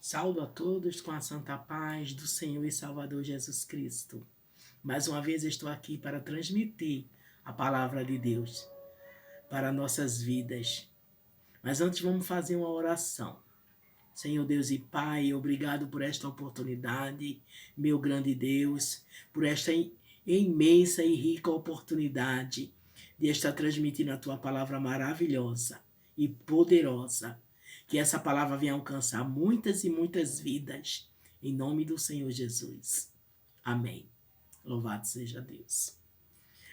Saúdo a todos com a santa paz do Senhor e Salvador Jesus Cristo. Mais uma vez estou aqui para transmitir a palavra de Deus para nossas vidas. Mas antes vamos fazer uma oração. Senhor Deus e Pai, obrigado por esta oportunidade, meu grande Deus, por esta imensa e rica oportunidade de estar transmitindo a Tua palavra maravilhosa e poderosa. Que essa palavra venha alcançar muitas e muitas vidas, em nome do Senhor Jesus. Amém. Louvado seja Deus.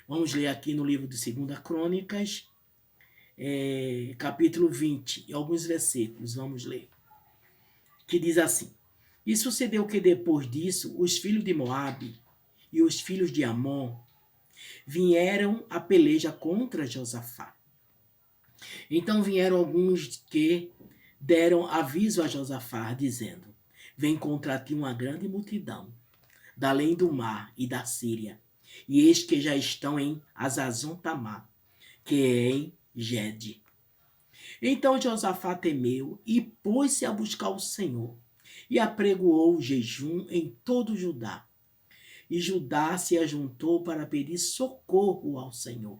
Vamos ler aqui no livro de 2 Crônicas, capítulo 20, e alguns versículos, vamos ler. Que diz assim: E sucedeu que depois disso, os filhos de Moabe e os filhos de Amon vieram a peleja contra Josafá. Então vieram alguns que deram aviso a Josafá, dizendo: Vem contra ti uma grande multidão, da além do mar e da Síria, e eis que já estão em Azazon-Tamar, que é em Gede. Então Josafá temeu e pôs-se a buscar o Senhor, e apregoou o jejum em todo Judá. E Judá se ajuntou para pedir socorro ao Senhor.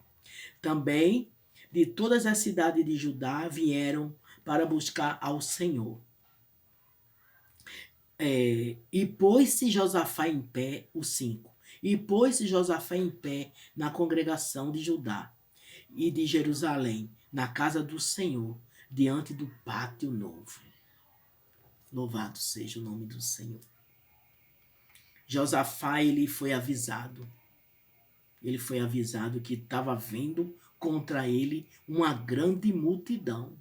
Também de todas as cidades de Judá vieram para buscar ao Senhor. E pôs-se Josafá em pé, o 5. E pôs-se Josafá em pé na congregação de Judá e de Jerusalém, na casa do Senhor, diante do pátio novo. Louvado seja o nome do Senhor. Josafá, ele foi avisado. Ele foi avisado que estava vindo contra ele uma grande multidão.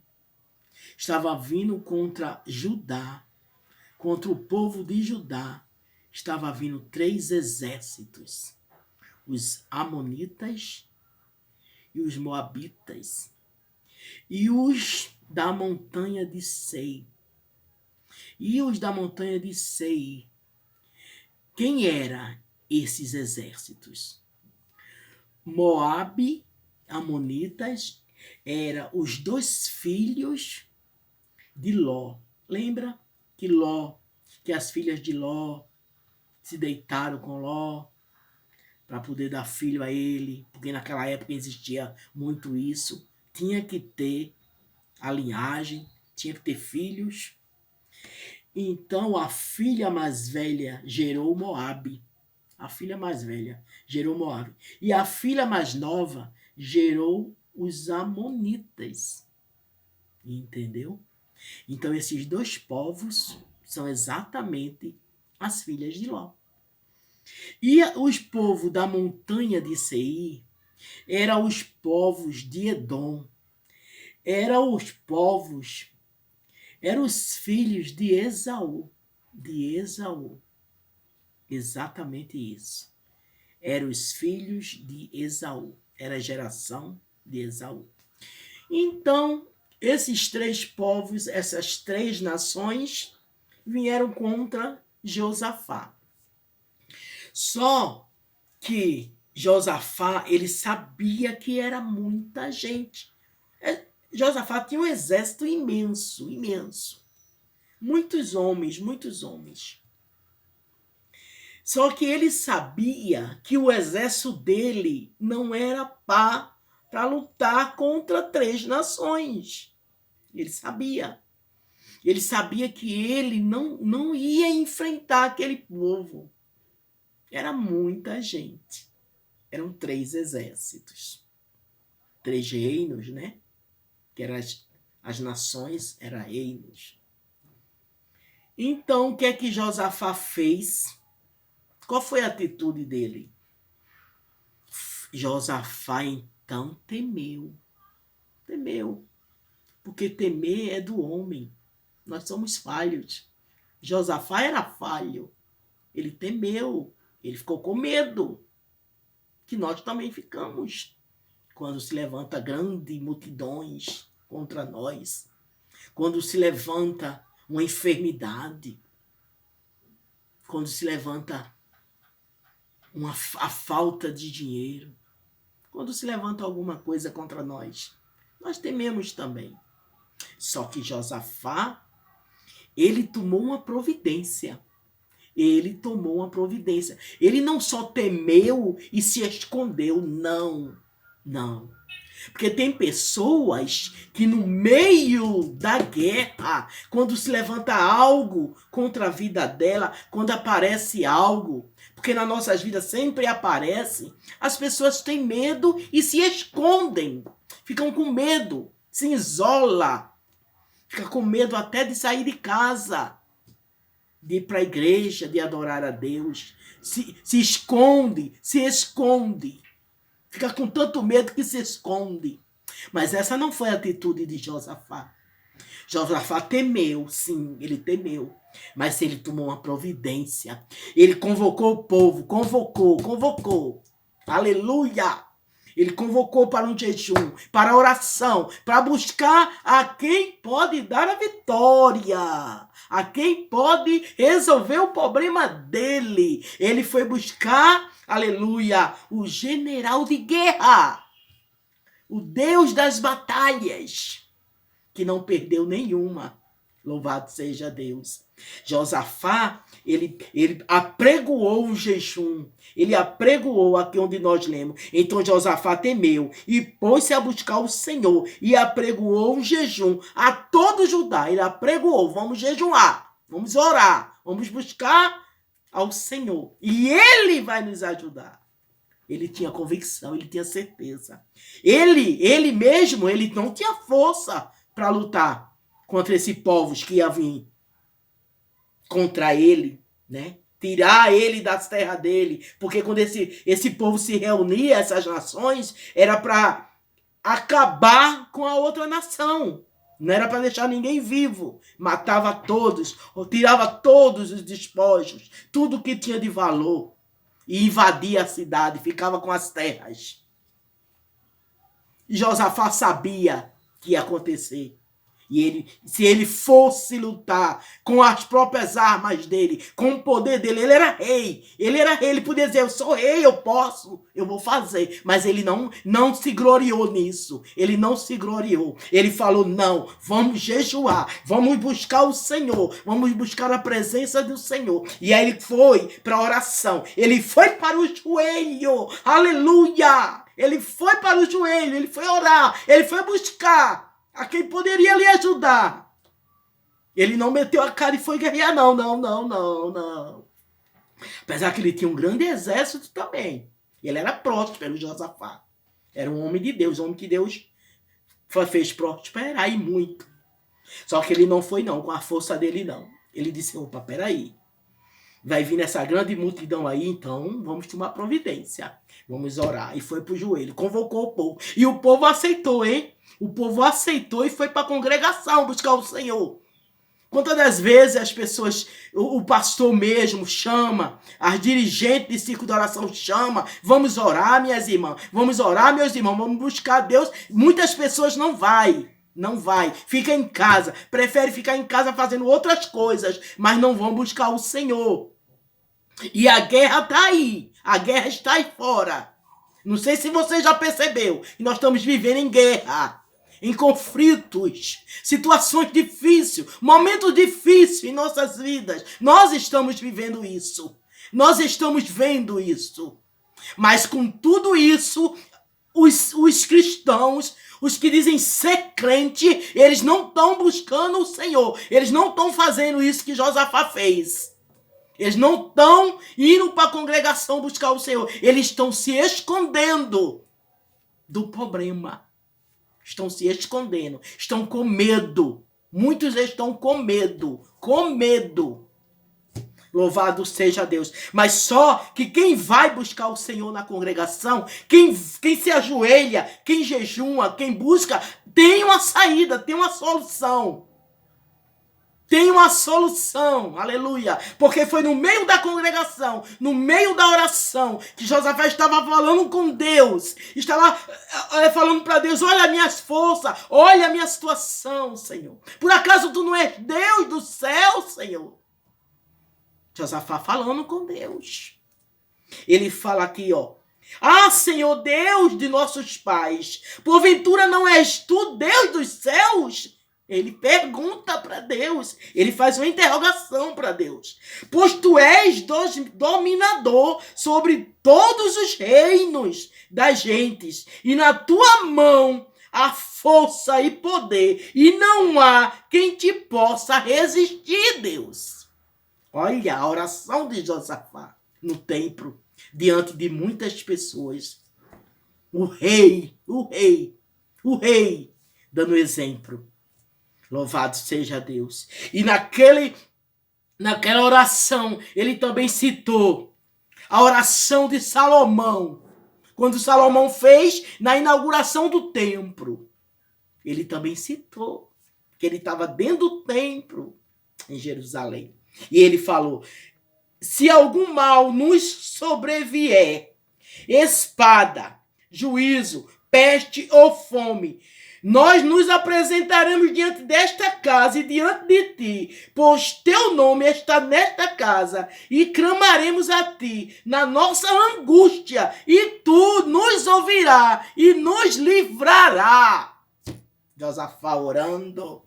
Estava vindo contra Judá, contra o povo de Judá. Estava vindo 3 exércitos. Os amonitas e os moabitas. E os da montanha de Seir. E os da montanha de Seir. Quem eram esses exércitos? Moabe, amonitas, eram os 2 filhos de Ló. Lembra que as filhas de Ló se deitaram com Ló para poder dar filho a ele, porque naquela época existia muito isso. Tinha que ter a linhagem, tinha que ter filhos. Então a filha mais velha gerou Moabe. A filha mais velha gerou Moabe. E a filha mais nova gerou os amonitas. Entendeu? Então esses 2 povos são exatamente as filhas de Ló. E os povos da montanha de Seir eram os povos de Edom. Eram os filhos de Esaú. De Esaú. Exatamente isso. Eram os filhos de Esaú. Era a geração de Esaú. Então, esses 3 povos, essas 3 nações, vieram contra Josafá. Só que Josafá, ele sabia que era muita gente. Josafá tinha um exército imenso, imenso. Muitos homens. Só que ele sabia que o exército dele não era para lutar contra 3 nações. Ele sabia. Ele sabia que ele não ia enfrentar aquele povo. Era muita gente. Eram 3 exércitos. 3 reinos, né? Que eram as nações, eram reinos. Então, o que é que Josafá fez? Qual foi a atitude dele? Josafá, então, temeu. Temeu. Porque temer é do homem. Nós somos falhos. Josafá era falho. Ele temeu. Ele ficou com medo. Que nós também ficamos. Quando se levanta grandes multidões contra nós. Quando se levanta uma enfermidade. Quando se levanta a falta de dinheiro. Quando se levanta alguma coisa contra nós. Nós tememos também. Só que Josafá, Ele tomou uma providência. Ele tomou uma providência. Ele não só temeu e se escondeu, não. Não. Porque tem pessoas que no meio da guerra, quando se levanta algo contra a vida dela, quando aparece algo, porque nas nossas vidas sempre aparece, as pessoas têm medo e se escondem. Ficam com medo, se isola. Fica com medo até de sair de casa, de ir para a igreja, de adorar a Deus. Se esconde, se esconde. Fica com tanto medo que se esconde. Mas essa não foi a atitude de Josafá. Josafá temeu, sim, ele temeu. Mas ele tomou uma providência. Ele convocou o povo, convocou. Aleluia! Ele convocou para um jejum, para a oração, para buscar a quem pode dar a vitória, a quem pode resolver o problema dele. Ele foi buscar, aleluia, o general de guerra, o Deus das batalhas, que não perdeu nenhuma. Louvado seja Deus. Josafá, ele apregoou o jejum. Ele apregoou aqui onde nós lemos. Então Josafá temeu e pôs-se a buscar o Senhor. E apregoou o jejum a todo Judá. Ele apregoou, vamos jejuar, vamos orar, vamos buscar ao Senhor. E Ele vai nos ajudar. Ele tinha convicção, ele tinha certeza. Ele mesmo, ele não tinha força para lutar contra esses povos que iam vir contra ele, né? Tirar ele das terras dele. Porque quando esse povo se reunia, essas nações, era para acabar com a outra nação. Não era para deixar ninguém vivo. Matava todos, ou tirava todos os despojos, tudo que tinha de valor. E invadia a cidade, ficava com as terras. E Josafá sabia que ia acontecer. E se ele fosse lutar com as próprias armas dele, com o poder dele, ele era rei. Ele podia dizer, eu sou rei, eu posso, eu vou fazer. Mas ele não se gloriou nisso. Ele não se gloriou. Ele falou, não, vamos jejuar, vamos buscar o Senhor, vamos buscar a presença do Senhor. E aí ele foi para a oração, ele foi para o joelho, aleluia! Ele foi para o joelho, ele foi orar, ele foi buscar a quem poderia lhe ajudar. Ele não meteu a cara e foi guerrear, não. Apesar que ele tinha um grande exército também. Ele era próspero, Josafá. Era um homem de Deus, um homem que Deus fez prosperar e muito. Só que ele não foi não, com a força dele não. Ele disse, opa, peraí. Vai vir essa grande multidão aí, então vamos tomar providência. Vamos orar. E foi pro joelho, convocou o povo. E o povo aceitou, hein? O povo aceitou e foi para a congregação buscar o Senhor. Quantas das vezes as pessoas, o pastor mesmo chama, as dirigentes de círculo de oração chama, vamos orar, minhas irmãs, vamos orar, meus irmãos, vamos buscar Deus. Muitas pessoas não vai, fica em casa, prefere ficar em casa fazendo outras coisas, mas não vão buscar o Senhor. E a guerra está aí, a guerra está aí fora. Não sei se você já percebeu que nós estamos vivendo em guerra, em conflitos, situações difíceis, momentos difíceis em nossas vidas. Nós estamos vivendo isso. Nós estamos vendo isso. Mas com tudo isso, os cristãos, os que dizem ser crente, eles não estão buscando o Senhor. Eles não estão fazendo isso que Josafá fez. Eles não estão indo para a congregação buscar o Senhor. Eles estão se escondendo do problema. Estão se escondendo. Estão com medo. Muitos estão com medo. Com medo. Louvado seja Deus. Mas só que quem vai buscar o Senhor na congregação, quem se ajoelha, quem jejuma, quem busca, tem uma saída, tem uma solução. Tem uma solução, aleluia, porque foi no meio da congregação, no meio da oração, que Josafá estava falando com Deus, estava falando para Deus, olha as minhas forças, olha a minha situação, Senhor. Por acaso tu não és Deus do céu, Senhor? Josafá falando com Deus. Ele fala aqui, ó, ah, Senhor Deus de nossos pais, porventura não és tu Deus dos céus? Ele pergunta para Deus. Ele faz uma interrogação para Deus. Pois tu és dominador sobre todos os reinos das gentes. E na tua mão há força e poder. E não há quem te possa resistir, Deus. Olha a oração de Josafá no templo, diante de muitas pessoas. O rei, dando exemplo. Louvado seja Deus. E naquela oração, ele também citou a oração de Salomão. Quando Salomão fez na inauguração do templo. Ele também citou que ele estava dentro do templo em Jerusalém. E ele falou, se algum mal nos sobrevier, espada, juízo, peste ou fome, nós nos apresentaremos diante desta casa e diante de ti, pois teu nome está nesta casa, e clamaremos a ti na nossa angústia, e tu nos ouvirás e nos livrará. Josafá orando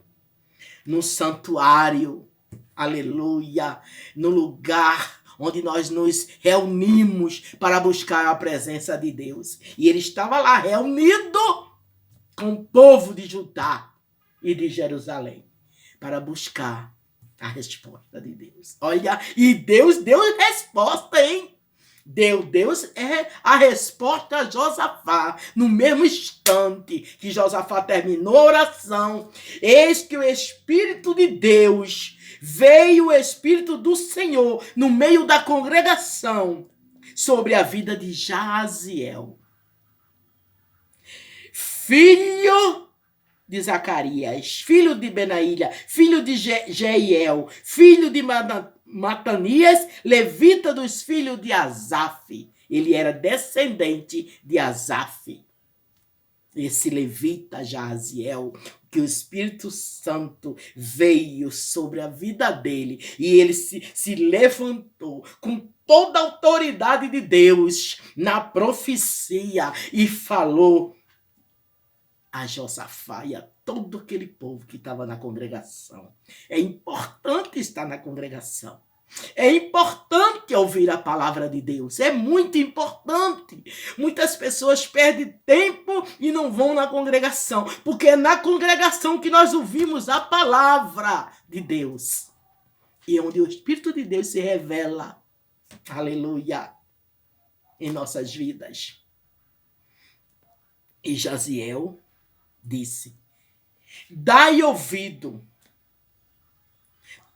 no santuário, aleluia, no lugar onde nós nos reunimos para buscar a presença de Deus. E ele estava lá reunido com o povo de Judá e de Jerusalém para buscar a resposta de Deus. Olha, e Deus deu resposta, hein? Deus é a resposta a Josafá. No mesmo instante que Josafá terminou a oração, eis que o Espírito de Deus veio, o Espírito do Senhor, no meio da congregação, sobre a vida de Jaziel, filho de Zacarias, filho de Benaília, filho de Jeiel, filho de Matanias, levita dos filhos de Asaf. Ele era descendente de Asaf. Esse levita Jaziel, que o Espírito Santo veio sobre a vida dele e ele se levantou com toda a autoridade de Deus na profecia e falou a Josafá e a todo aquele povo que estava na congregação. É importante estar na congregação. É importante ouvir a palavra de Deus. É muito importante. Muitas pessoas perdem tempo e não vão na congregação, porque é na congregação que nós ouvimos a palavra de Deus. E é onde o Espírito de Deus se revela. Aleluia. Em nossas vidas. E Jaziel disse, dai ouvido,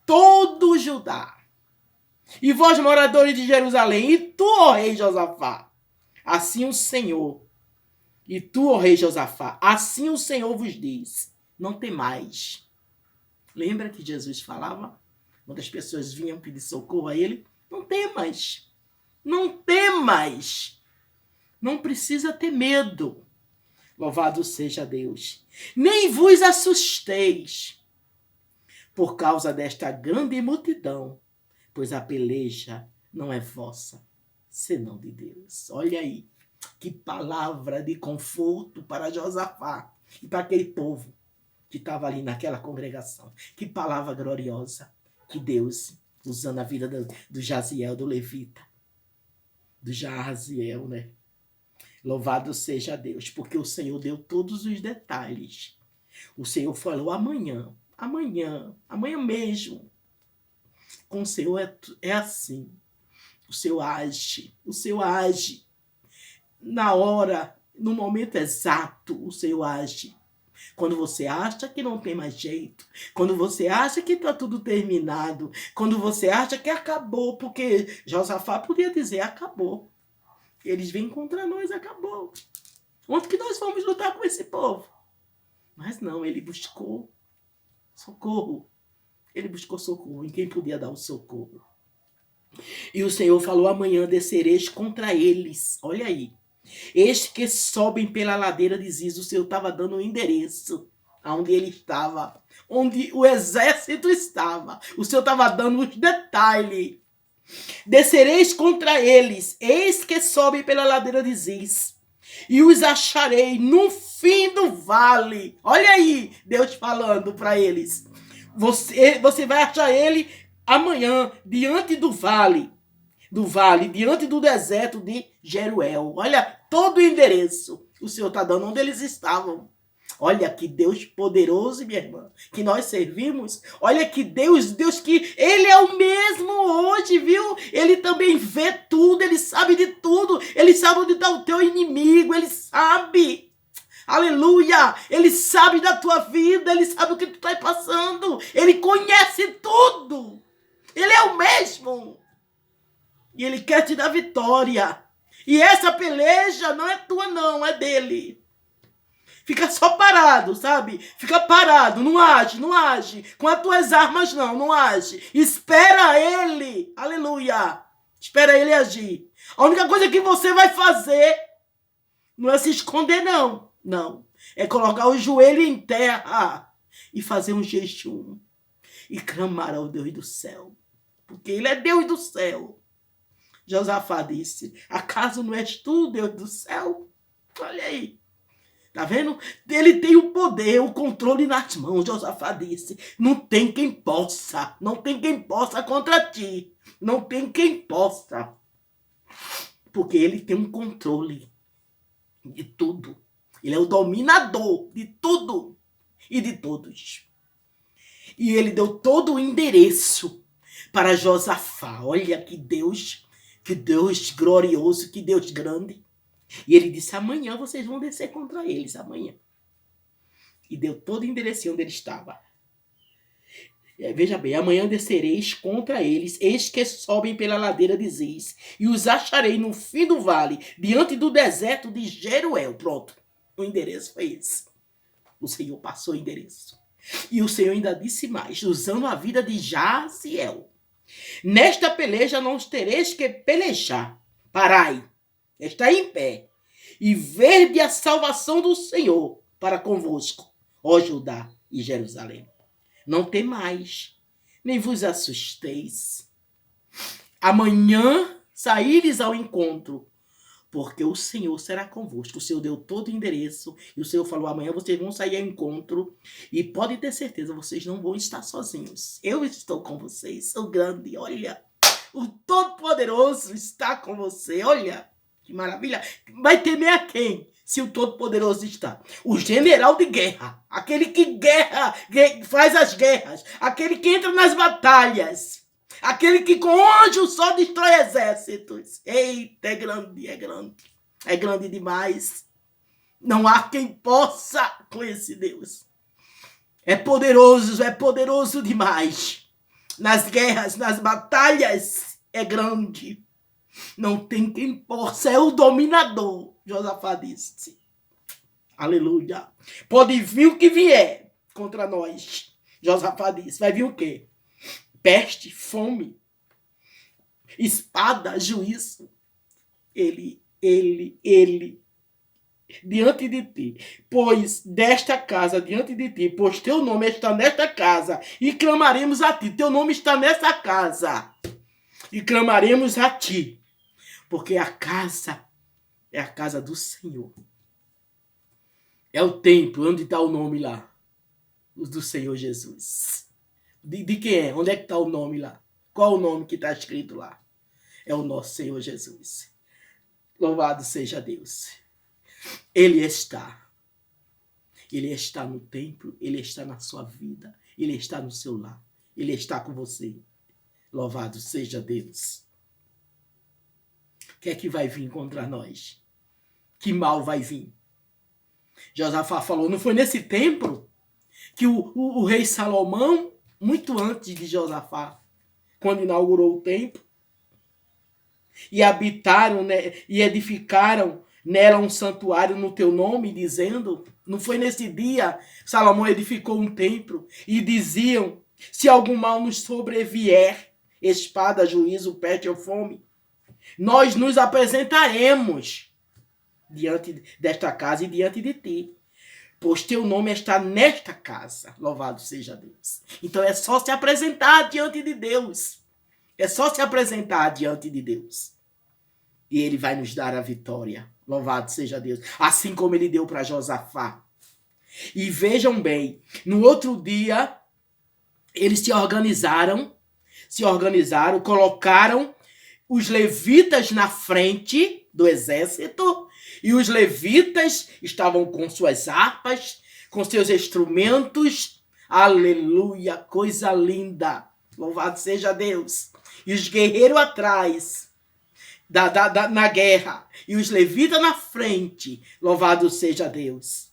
todo Judá, e vós, moradores de Jerusalém, e tu, ó rei Josafá, assim o Senhor, e tu, ó rei Josafá, assim o Senhor vos diz, não temais. Lembra que Jesus falava, quando as pessoas vinham pedir socorro a ele, não temas, não temas, não precisa ter medo. Louvado seja Deus. Nem vos assusteis por causa desta grande multidão, pois a peleja não é vossa, senão de Deus. Olha aí, que palavra de conforto para Josafá e para aquele povo que estava ali naquela congregação. Que palavra gloriosa que Deus, usando a vida do Jaziel, do levita, do Jaziel, né? Louvado seja Deus, porque o Senhor deu todos os detalhes. O Senhor falou amanhã mesmo. Com o Senhor é assim. O Senhor age. Na hora, no momento exato, o Senhor age. Quando você acha que não tem mais jeito, quando você acha que está tudo terminado, quando você acha que acabou, porque Josafá podia dizer, acabou. Eles vêm contra nós, acabou. Onde que nós vamos lutar com esse povo? Mas não, ele buscou socorro. Ele buscou socorro em quem podia dar o socorro. E o Senhor falou, amanhã descereis contra eles. Olha aí. Estes que sobem pela ladeira de Ziz. O Senhor estava dando um endereço aonde ele estava. Onde o exército estava. O Senhor estava dando os detalhes. Descereis contra eles, eis que sobem pela ladeira de Ziz, e os acharei no fim do vale. Olha aí, Deus falando para eles. Você vai achar ele amanhã, diante do vale, diante do deserto de Jeruel. Olha todo o endereço. O Senhor está dando onde eles estavam. Olha que Deus poderoso, minha irmã, que nós servimos. Olha que Deus que Ele é o mesmo hoje, viu? Ele também vê tudo, Ele sabe de tudo. Ele sabe onde está o teu inimigo, Ele sabe. Aleluia! Ele sabe da tua vida, Ele sabe o que tu está passando. Ele conhece tudo. Ele é o mesmo. E Ele quer te dar vitória. E essa peleja não é tua não, é dele. Fica só parado, sabe? Fica parado, não age. Com as tuas armas não age. Espera ele, aleluia. Espera ele agir. A única coisa que você vai fazer não é se esconder não. É colocar o joelho em terra e fazer um jejum. E clamar ao Deus do céu. Porque ele é Deus do céu. Josafá disse, acaso não és tu, Deus do céu? Olha aí. Tá vendo? Ele tem o poder, o controle nas mãos. Josafá disse, não tem quem possa contra ti. Não tem quem possa. Porque ele tem um controle de tudo. Ele é o dominador de tudo e de todos. E ele deu todo o endereço para Josafá. Olha que Deus glorioso, que Deus grande. E ele disse, amanhã vocês vão descer contra eles, amanhã. E deu todo o endereço onde ele estava. Veja bem, amanhã descereis contra eles, eis que sobem pela ladeira de Ziz, e os acharei no fim do vale, diante do deserto de Jeruel. Pronto, o endereço foi esse. O Senhor passou o endereço. E o Senhor ainda disse mais, usando a vida de Jaziel. Nesta peleja não tereis que pelejar. Parai. Está em pé, e vede a salvação do Senhor para convosco, ó Judá e Jerusalém. Não temais, nem vos assusteis. Amanhã saíres ao encontro, porque o Senhor será convosco. O Senhor deu todo o endereço, e o Senhor falou, amanhã vocês vão sair ao encontro, e podem ter certeza, vocês não vão estar sozinhos. Eu estou com vocês, sou grande, olha, o Todo-Poderoso está com você, olha. Que maravilha. Vai temer a quem? Se o Todo-Poderoso está. O general de guerra. Aquele que faz as guerras. Aquele que entra nas batalhas. Aquele que com anjo só destrói exércitos. Eita, é grande, é grande. É grande demais. Não há quem possa com esse Deus. É poderoso demais. Nas guerras, nas batalhas, é grande. Não tem quem possa, é o dominador. Josafá disse. Aleluia. Pode vir o que vier contra nós. Josafá disse. Vai vir o quê? Peste, fome, espada, juízo. Ele, diante de ti. Pois desta casa, diante de ti, pois teu nome está nesta casa, e clamaremos a ti. Teu nome está nessa casa. E clamaremos a ti. Porque a casa é a casa do Senhor. É o templo, onde está o nome lá? O do Senhor Jesus. De quem é? Onde é que está o nome lá? Qual o nome que está escrito lá? É o nosso Senhor Jesus. Louvado seja Deus. Ele está. Ele está no templo, ele está na sua vida, ele está no seu lar, ele está com você. Louvado seja Deus. O que é que vai vir contra nós? Que mal vai vir? Josafá falou, não foi nesse templo que o rei Salomão, muito antes de Josafá, quando inaugurou o templo, e habitaram, né, e edificaram nela um santuário no teu nome, dizendo, não foi nesse dia Salomão edificou um templo, e diziam, se algum mal nos sobrevier, espada, juízo, peste ou fome, nós nos apresentaremos diante desta casa e diante de ti, pois teu nome está nesta casa. Louvado seja Deus. Então é só se apresentar diante de Deus. É só se apresentar diante de Deus. E ele vai nos dar a vitória. Louvado seja Deus. Assim como ele deu para Josafá. E vejam bem, no outro dia, eles se organizaram, colocaram os levitas na frente do exército, e os levitas estavam com suas harpas, com seus instrumentos. Aleluia, coisa linda. Louvado seja Deus. E os guerreiros atrás, na guerra, e os levitas na frente. Louvado seja Deus.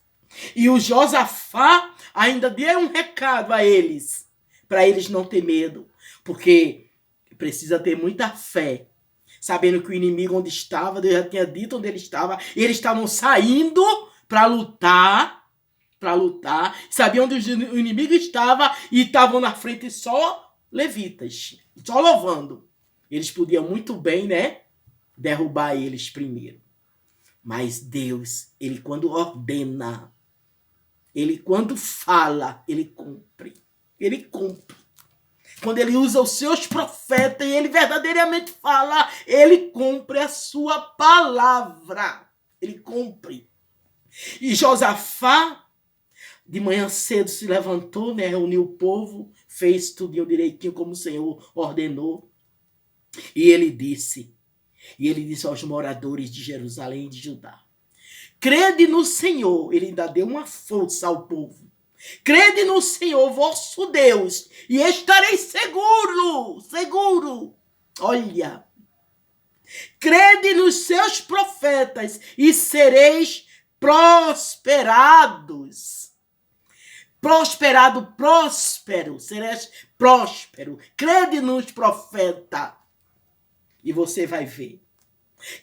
E o Josafá ainda deu um recado a eles, para eles não ter medo, porque precisa ter muita fé, sabendo que o inimigo onde estava, Deus já tinha dito onde ele estava, e eles estavam saindo para lutar, sabiam onde o inimigo estava, e estavam na frente só levitas, só louvando. Eles podiam muito bem, né, derrubar eles primeiro. Mas Deus, ele quando ordena, ele quando fala, ele cumpre. Ele cumpre. Quando ele usa os seus profetas e ele verdadeiramente fala, ele cumpre a sua palavra. Ele cumpre. E Josafá, de manhã cedo, se levantou, né, reuniu o povo, fez tudo direitinho como o Senhor ordenou. E ele disse aos moradores de Jerusalém e de Judá: crede no Senhor. Ele ainda deu uma força ao povo. Crede no Senhor, vosso Deus, e estareis seguro. Olha. Crede nos seus profetas e sereis prosperados. Próspero. Sereis próspero. Crede nos profetas e você vai ver.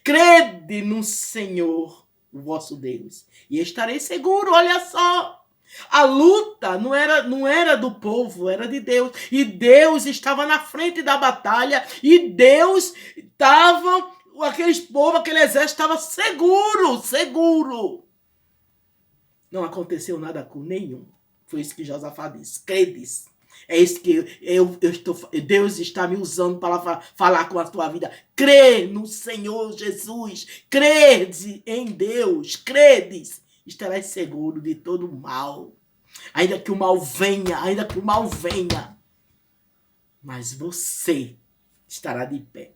Crede no Senhor, o vosso Deus, e estareis seguro. Olha só. A luta não era do povo, era de Deus. E Deus estava na frente da batalha. E Deus estava, aquele exército estava seguro. Não aconteceu nada com nenhum. Foi isso que Josafá disse. Credes. É isso que Deus está me usando para falar com a tua vida. Crê no Senhor Jesus. Crede em Deus. Credes. Estarás seguro de todo o mal. Ainda que o mal venha. Mas você estará de pé.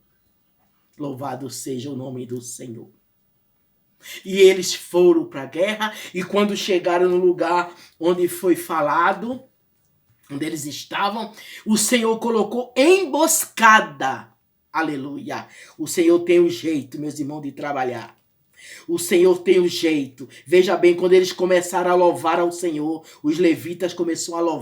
Louvado seja o nome do Senhor. E eles foram para a guerra. E quando chegaram no lugar onde foi falado, onde eles estavam, o Senhor colocou emboscada. Aleluia. O Senhor tem um jeito, meus irmãos, de trabalhar. O Senhor tem um jeito. Veja bem, quando eles começaram a louvar ao Senhor, os levitas começaram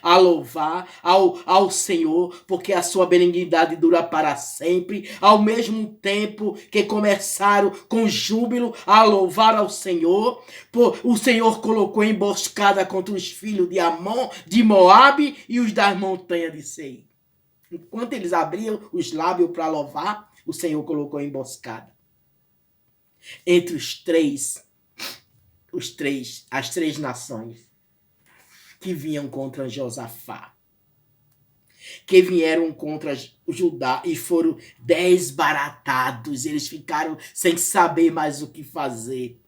a louvar ao Senhor, porque a sua benignidade dura para sempre. Ao mesmo tempo que começaram com júbilo a louvar ao Senhor, o Senhor colocou emboscada contra os filhos de Amon, de Moabe e os das montanhas de Seir. Enquanto eles abriam os lábios para louvar, o Senhor colocou emboscada. Entre as três nações que vinham contra Josafá, que vieram contra Judá e foram desbaratados. Eles ficaram sem saber mais o que fazer,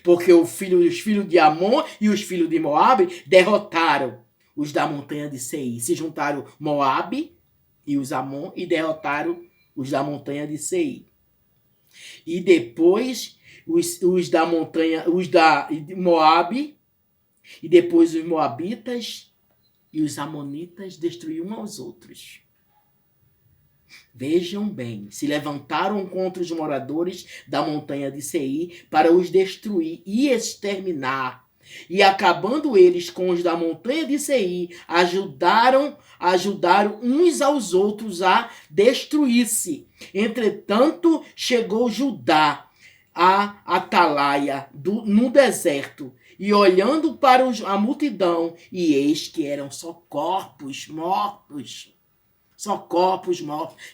porque os filhos de Amon e os filhos de Moabe derrotaram os da montanha de Seir. Se juntaram Moabe e os Amon e derrotaram os da montanha de Seir. E depois os da montanha, os da Moabe, e depois os moabitas e os amonitas destruíram uns aos outros. Vejam bem, se levantaram contra os moradores da montanha de Seir para os destruir e exterminar. E acabando eles com os da montanha de Seir, ajudaram uns aos outros a destruir-se. Entretanto, chegou Judá a Atalaia no deserto, e olhando para a multidão, e eis que eram só corpos mortos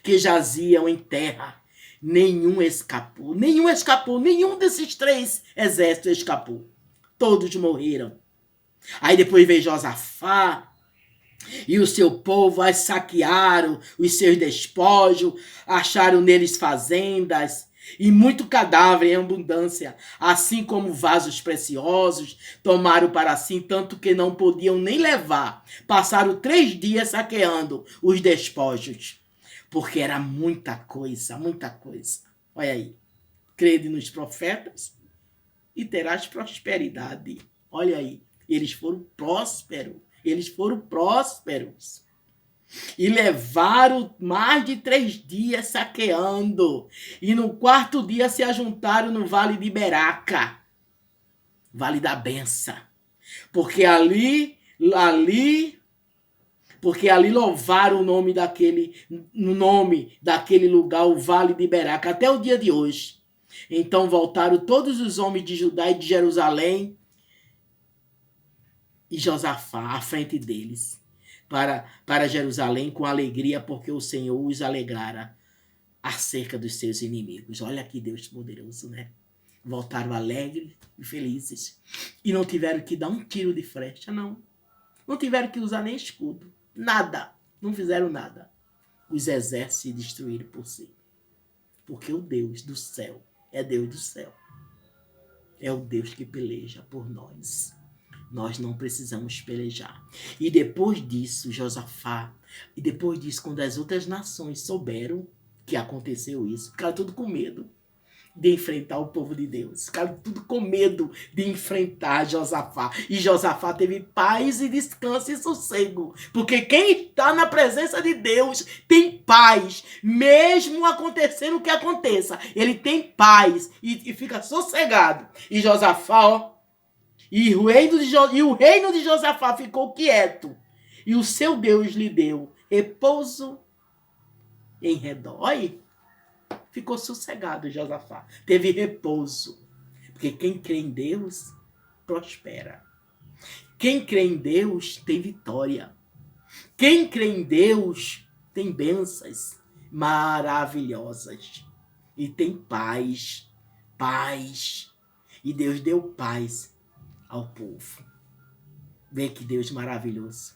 que jaziam em terra. Nenhum escapou, nenhum desses três exércitos escapou. Todos morreram. Aí depois veio Josafá e o seu povo, saquearam os seus despojos, acharam neles fazendas e muito cadáver em abundância, assim como vasos preciosos, tomaram para si tanto que não podiam nem levar. Passaram 3 dias saqueando os despojos, porque era muita coisa, muita coisa. Olha aí, crede nos profetas e terás prosperidade. Olha aí, eles foram prósperos, eles foram prósperos. E levaram mais de 3 dias saqueando. E no 4º dia se ajuntaram no vale de Beraca, vale da benção. Porque ali louvaram o nome daquele lugar, o vale de Beraca, até o dia de hoje. Então voltaram todos os homens de Judá e de Jerusalém e Josafá à frente deles para Jerusalém com alegria, porque o Senhor os alegrara acerca dos seus inimigos. Olha que Deus poderoso, né? Voltaram alegres e felizes. E não tiveram que dar um tiro de flecha, não. Não tiveram que usar nem escudo. Nada. Não fizeram nada. Os exércitos se destruíram por si. Porque o Deus do céu é Deus do céu. É o Deus que peleja por nós. Nós não precisamos pelejar. E depois disso, Josafá, e depois disso, quando as outras nações souberam que aconteceu isso, ficaram tudo com medo de enfrentar o povo de Deus. Ficaram tudo com medo de enfrentar Josafá. E Josafá teve paz e descanso e sossego. Porque quem está na presença de Deus tem paz. Mesmo acontecendo o que aconteça, ele tem paz e fica sossegado. E Josafá, ó, e o reino de Josafá ficou quieto. E o seu Deus lhe deu repouso em redor. Olha aí. Ficou sossegado Josafá. Teve repouso. Porque quem crê em Deus, prospera. Quem crê em Deus, tem vitória. Quem crê em Deus, tem bênçãos maravilhosas. E tem paz. Paz. E Deus deu paz ao povo. Vê que Deus maravilhoso.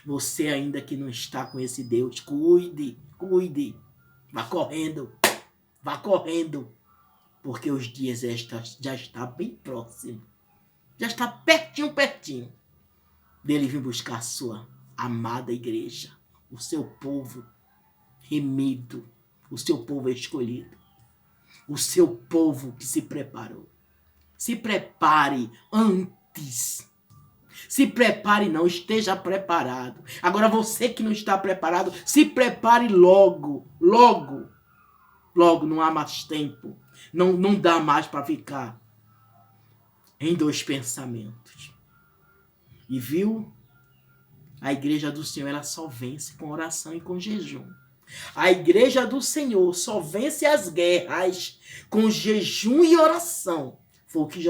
Você ainda que não está com esse Deus, cuide. Vá correndo. Vá correndo. Porque os dias já está bem próximo. Já está pertinho dele vir buscar a sua amada igreja. O seu povo remido. O seu povo escolhido. O seu povo que se preparou. Se prepare antes. Se prepare não, esteja preparado. Agora você que não está preparado, se prepare logo. Logo, não há mais tempo. Não dá mais para ficar em 2 pensamentos. E viu? A igreja do Senhor, ela só vence com oração e com jejum. A igreja do Senhor só vence as guerras com jejum e oração. Foi o que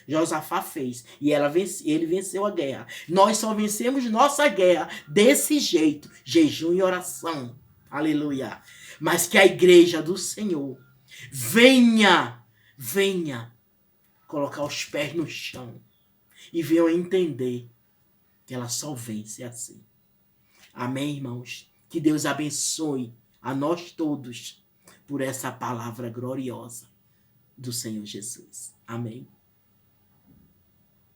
Josafá fez. E ele venceu a guerra. Nós só vencemos nossa guerra desse jeito. Jejum e oração. Aleluia. Mas que a igreja do Senhor venha colocar os pés no chão. E venha entender que ela só vence assim. Amém, irmãos? Que Deus abençoe a nós todos por essa palavra gloriosa do Senhor Jesus. Amém.